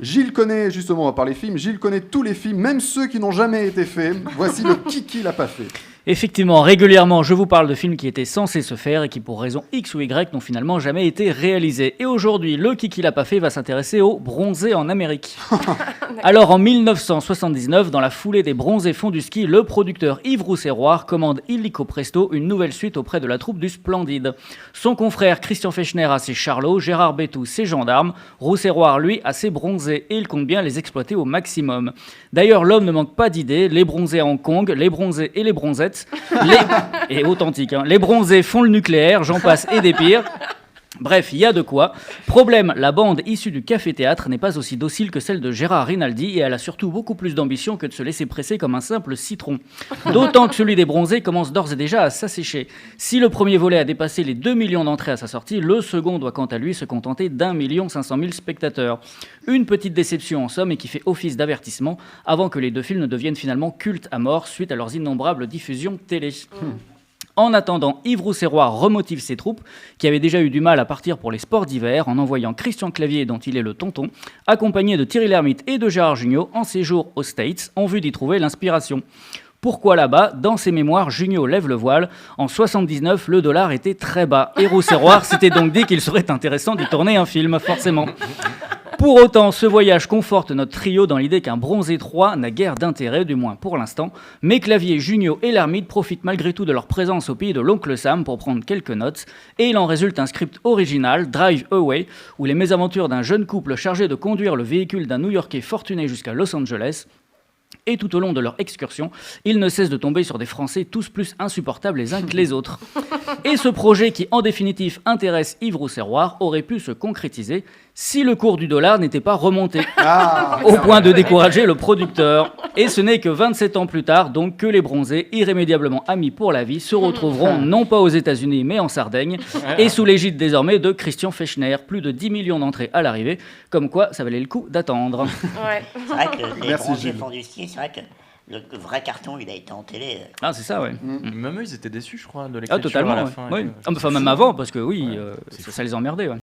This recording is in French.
Gilles connaît, justement, on va parler films, Gilles connaît tous les films, même ceux qui n'ont jamais été faits. Voici le Kiki l'a pas fait. Effectivement, régulièrement, je vous parle de films qui étaient censés se faire et qui, pour raison X ou Y, n'ont finalement jamais été réalisés. Et aujourd'hui, le Kiki l'a pas fait va s'intéresser aux bronzés en Amérique. Alors, en 1979, dans la foulée des bronzés fonds du ski, le producteur Yves Rousserroir commande illico presto une nouvelle suite auprès de la troupe du Splendide. Son confrère Christian Fechner a ses charlots, Gérard Bétou ses gendarmes, Rousserroir, lui, a ses bronzés, et il compte bien les exploiter au maximum. D'ailleurs, l'homme ne manque pas d'idées, les bronzés à Hong Kong, les bronzés et les bronzettes, et authentique, hein. Les bronzés font le nucléaire, j'en passe et des pires. Bref, il y a de quoi. Problème, la bande issue du café-théâtre n'est pas aussi docile que celle de Gérard Rinaldi et elle a surtout beaucoup plus d'ambition que de se laisser presser comme un simple citron. D'autant que celui des bronzés commence d'ores et déjà à s'assécher. Si le premier volet a dépassé les 2 millions d'entrées à sa sortie, le second doit quant à lui se contenter d'1 500 000 spectateurs. Une petite déception en somme et qui fait office d'avertissement avant que les deux films ne deviennent finalement cultes à mort suite à leurs innombrables diffusions télé. En attendant, Yves Rousserroir remotive ses troupes, qui avaient déjà eu du mal à partir pour les sports d'hiver, en envoyant Christian Clavier, dont il est le tonton, accompagné de Thierry Lhermitte et de Gérard Jugnot, en séjour aux States, en vue d'y trouver l'inspiration. Pourquoi là-bas ? Dans ses mémoires, Jugnot lève le voile. En 79, le dollar était très bas. Et Rousserroir s'était donc dit qu'il serait intéressant d'y tourner un film, forcément. Pour autant, ce voyage conforte notre trio dans l'idée qu'un bronzé 3 n'a guère d'intérêt, du moins pour l'instant, mais Clavier, Jugnot et Lhermitte profitent malgré tout de leur présence au pays de l'oncle Sam pour prendre quelques notes, et il en résulte un script original, Drive Away, où les mésaventures d'un jeune couple chargé de conduire le véhicule d'un New-Yorkais fortuné jusqu'à Los Angeles. Et tout au long de leur excursion, ils ne cessent de tomber sur des Français tous plus insupportables les uns que les autres. Et ce projet qui, en définitive, intéresse Yves Rousserroir, aurait pu se concrétiser si le cours du dollar n'était pas remonté, au point de décourager le producteur. Et ce n'est que 27 ans plus tard, donc, que les bronzés, irrémédiablement amis pour la vie, se retrouveront non pas aux États-Unis, mais en Sardaigne, et sous l'égide désormais de Christian Fechner. Plus de 10 millions d'entrées à l'arrivée, comme quoi ça valait le coup d'attendre. Ouais. C'est vrai que les Merci, bronzés Gilles. font du ski, c'est vrai que le vrai carton, il a été en télé. Ah, c'est ça, ouais. Même eux, ils étaient déçus, je crois, de Ah, l'écriture totalement, à la ouais. fin. Oui. et tout. Enfin, même avant, parce que oui, c'est ça les emmerdait, ouais.